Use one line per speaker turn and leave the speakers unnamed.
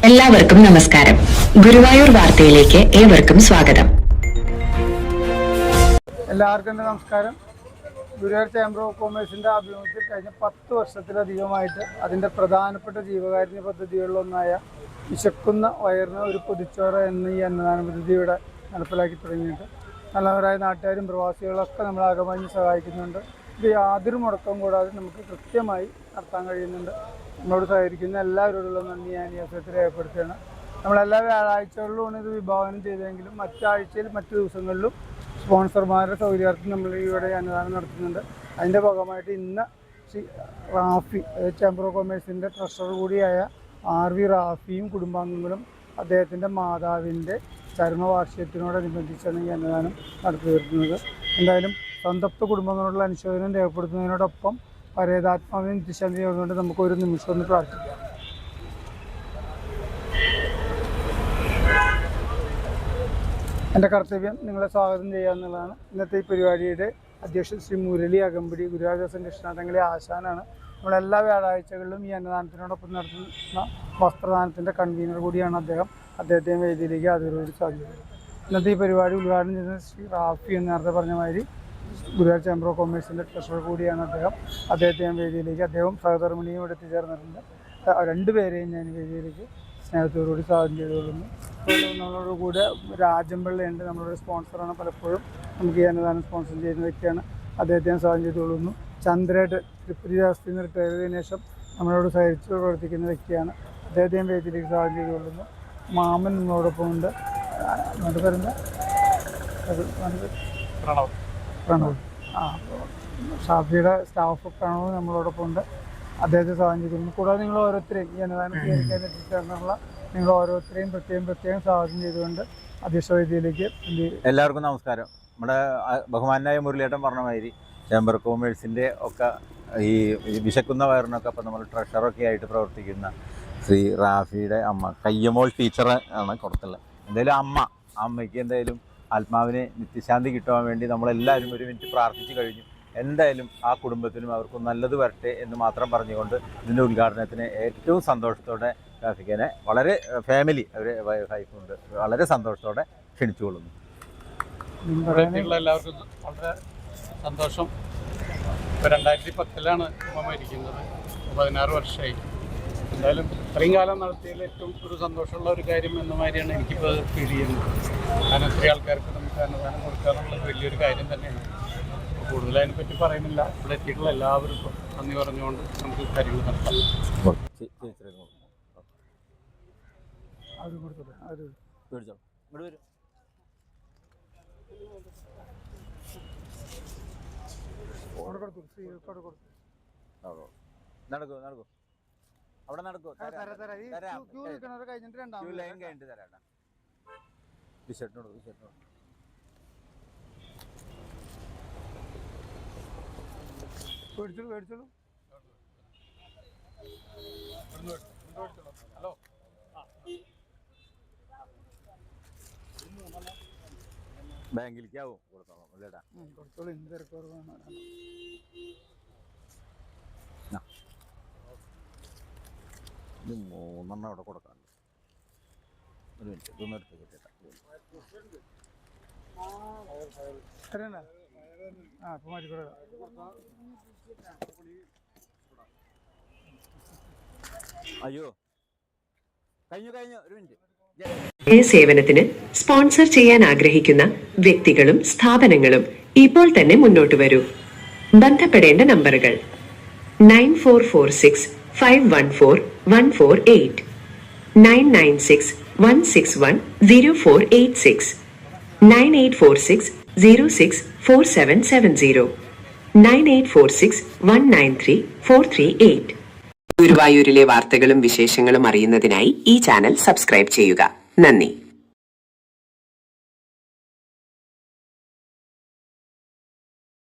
എല്ലാവർക്കും നമസ്കാരം. ഗുരുവായൂർ വാർത്തയിലേക്ക് ഏവർക്കും സ്വാഗതം.
എല്ലാവർക്കും നമസ്കാരം. ഗുരുവായൂർ ചേംബർ ഓഫ് കൊമേഴ്സിൻ്റെ ആഭിമുഖ്യത്തിൽ കഴിഞ്ഞ 10 വർഷത്തിലധികമായിട്ട് അതിൻ്റെ പ്രധാനപ്പെട്ട ജീവകാരുണ്യ പദ്ധതികളിലൊന്നായ വിശക്കുന്ന വയറിന് ഒരു പൊതിച്ചോറ് എന്ന ഈ അന്നദാന പദ്ധതി ഇവിടെ നടപ്പിലാക്കി തുടങ്ങിയിട്ട് നല്ലവരായ നാട്ടുകാരും പ്രവാസികളൊക്കെ നമ്മളെ അകമഞ്ഞ് സഹായിക്കുന്നുണ്ട്. ഇത് യാതൊരു മുടക്കം കൂടാതെ നമുക്ക് കൃത്യമായി നടത്താൻ കഴിയുന്നുണ്ട്. നമ്മളോട് സഹകരിക്കുന്ന എല്ലാവരോടുള്ള നന്ദി ഞാൻ ഈ അവസരത്തിൽ രേഖപ്പെടുത്തുകയാണ്. നമ്മളെല്ലാ വ്യാഴാഴ്ചകളിലുമാണ് ഇത് വിഭാവനം ചെയ്തതെങ്കിലും മറ്റാഴ്ചയിൽ മറ്റു ദിവസങ്ങളിലും സ്പോൺസർമാരുടെ സൗകര്യാർത്ഥം നമ്മൾ ഇവിടെ അന്നദാനം നടത്തുന്നുണ്ട്. അതിൻ്റെ ഭാഗമായിട്ട് ഇന്ന് ശ്രീ റാഫി ചേംബർ ഓഫ് കൊമേഴ്സിൻ്റെ ട്രഷറർ കൂടിയായ RV റാഫിയും കുടുംബാംഗങ്ങളും അദ്ദേഹത്തിൻ്റെ മാതാവിൻ്റെ ചരമവാർഷികത്തിനോടനുബന്ധിച്ചാണ് ഈ അന്നദാനം നടത്തി വരുന്നത്. എന്തായാലും സംതപ്ത കുടുംബങ്ങളോടുള്ള അനുശോചനം രേഖപ്പെടുത്തുന്നതിനോടൊപ്പം പരേതാത്മാവിനെ നിത്യശാന്തി നേർന്നുകൊണ്ട് നമുക്കൊരു നിമിഷം ഒന്ന് പ്രാർത്ഥിക്കാം. എൻ്റെ കർത്തവ്യം നിങ്ങളെ സ്വാഗതം ചെയ്യുക എന്നുള്ളതാണ്. ഇന്നത്തെ ഈ പരിപാടിയുടെ അധ്യക്ഷൻ ശ്രീ മുരളി അകമ്പടി ഗുരുവായൂർ കൃഷ്ണാടങ്ങളെ ആശാനാണ്. നമ്മളെല്ലാ വ്യാഴാഴ്ചകളിലും ഈ അന്നദാനത്തിനോടൊപ്പം നടത്തുന്ന വസ്ത്രദാനത്തിൻ്റെ കൺവീനർ കൂടിയാണ് അദ്ദേഹം. അദ്ദേഹത്തെ വേദിയിലേക്ക് ആദരവോട് സാധിക്കുന്നത്. ഇന്നത്തെ ഈ പരിപാടി ഉദ്ഘാടനം ചെയ്യുന്ന ശ്രീ റാഫി എന്ന് നേരത്തെ പറഞ്ഞ മാതിരി ഗുരുവായൂർ ചേംബർ ഓഫ് കൊമേഴ്സിൻ്റെ ട്രഷറർ കൂടിയാണ് അദ്ദേഹം. അദ്ദേഹത്തെ ഞാൻ വേദിയിലേക്ക് അദ്ദേഹം സഹധർമ്മിണിയും ഇവിടെ എത്തിച്ചേർന്നിട്ടുണ്ട്. രണ്ടുപേരെയും ഞാൻ വേദിയിലേക്ക് സ്നേഹത്തോടുകൂടി സ്വാഗതം ചെയ്തുകൊള്ളുന്നു. നമ്മളോട് കൂടെ രാജംപിള്ളയുണ്ട്, നമ്മളുടെ സ്പോൺസറാണ്. പലപ്പോഴും നമുക്ക് ഈ അന്നദാനം സ്പോൺസർ ചെയ്യുന്ന വ്യക്തിയാണ്. അദ്ദേഹത്തെ ഞാൻ സ്വാഗതം ചെയ്തുകൊള്ളുന്നു. ചന്ദ്രേട്ട് ത്രിപുരി ദാസത്തിൽ നിന്ന് റിട്ടയർ ചെയ്തതിനു ശേഷം നമ്മളോട് സഹകരിച്ച് പ്രവർത്തിക്കുന്ന വ്യക്തിയാണ്. അദ്ദേഹത്തെയും വേദിയിലേക്ക് സ്വാഗതം ചെയ്തുകൊള്ളുന്നു. മാമൻ നമ്മളോടൊപ്പം ഉണ്ട്. പ്രണവ് ഷാഫിയുടെ സ്റ്റാഫ് പ്രണവ് നമ്മളോടൊപ്പം ഉണ്ട്. അദ്ദേഹത്തെ സ്വാഗതം ചെയ്തിരുന്നു. കൂടാതെ നിങ്ങൾ ഓരോരുത്തരെയും ഈ അന്നദാനം സ്വീകരിക്കാനെത്തിച്ചേർന്നുള്ള നിങ്ങൾ ഓരോരുത്തരെയും പ്രത്യേകം സ്വാഗതം ചെയ്തുകൊണ്ട് അധ്യക്ഷ വേദിയിലേക്ക്.
എല്ലാവർക്കും നമസ്കാരം. നമ്മുടെ ബഹുമാനായ മുരളിയേട്ടൻ പറഞ്ഞ മാതിരി ചേംബർ കൊമേഴ്സിൻ്റെ ഒക്കെ ഈ വിശക്കുന്ന വയറിനൊക്കെ ഇപ്പം നമ്മൾ ട്രഷറൊക്കെ ആയിട്ട് പ്രവർത്തിക്കുന്ന ശ്രീ റാഫിയുടെ അമ്മ കയ്യമോൾ ടീച്ചർ ആണ് കൊടുത്തുള്ളത്. എന്തായാലും അമ്മയ്ക്ക് എന്തായാലും ആത്മാവിന് നിത്യശാന്തി കിട്ടുവാൻ വേണ്ടി നമ്മളെല്ലാവരും ഒരു മിനിറ്റ് പ്രാർത്ഥിച്ചു കഴിഞ്ഞു. എന്തായാലും ആ കുടുംബത്തിനും അവർക്കും നല്ലത് വരട്ടെ എന്ന് മാത്രം പറഞ്ഞുകൊണ്ട് ഇതിൻ്റെ ഉദ്ഘാടനത്തിന് ഏറ്റവും സന്തോഷത്തോടെ റാഫിക്കനെ വളരെ ഫാമിലി അവരെ വൈഫുണ്ട് വളരെ സന്തോഷത്തോടെ ക്ഷണിച്ചുകൊള്ളുന്നു.
എല്ലാവർക്കും വളരെ സന്തോഷം. ഇപ്പോൾ 2010 ഉമ്മ മരിക്കുന്നത്. 16 വർഷമായി. എന്തായാലും ഇത്രയും കാലം നടത്തിയതിൽ ഏറ്റവും ഒരു സന്തോഷമുള്ള ഒരു കാര്യം എന്ന മാതിരിയാണ് എനിക്കിപ്പോൾ ഫീൽ ചെയ്യുന്നത്. കാരണം ഇത്രയും ആൾക്കാർക്ക് നമുക്ക് അന്നദാനം കൊടുക്കുക എന്നുള്ളത് വലിയൊരു കാര്യം തന്നെയാണ്. കൂടുതൽ അതിനെപ്പറ്റി പറയുന്നില്ല. ഇവിടെ എത്തിയിട്ടുള്ള എല്ലാവർക്കും നന്ദി പറഞ്ഞുകൊണ്ട് നമുക്ക് കാര്യങ്ങൾ നടത്താം.
നടക്കൂ അവിടെ നടക്കൂ. കഴിഞ്ഞിട്ട് തരാം. ടീഷർട്ടിനോട്
മേടിച്ചോളൂ.
ഹലോ
ബാങ്കിലേക്കാവും കൊടുത്തോളാം.
കൊടുത്തോളൂ. എന്ത് തിരക്കുറവാണ്.
ഇത് 3 അവിടെ കൊടുക്കാമല്ലോ. ഒരു മിനിറ്റ് ഇതൊന്നും എടുത്ത് കിട്ടിയിട്ടാ. അയ്യോ കഴിഞ്ഞു ഒരു മിനിറ്റ്.
സേവനത്തിന് സ്പോൺസർ ചെയ്യാൻ ആഗ്രഹിക്കുന്ന വ്യക്തികളും സ്ഥാപനങ്ങളും ഇപ്പോൾ തന്നെ മുന്നോട്ട് വരൂ. ബന്ധപ്പെടേണ്ട നമ്പറുകൾ 9446 514 148, 996 161 0486, 9846 06 4770, 9846 193 438. ഗുരുവായൂരിലെ വാർത്തകളും വിശേഷങ്ങളും അറിയുന്നതിനായി ഈ ചാനൽ സബ്സ്ക്രൈബ് ചെയ്യുക. നന്ദി.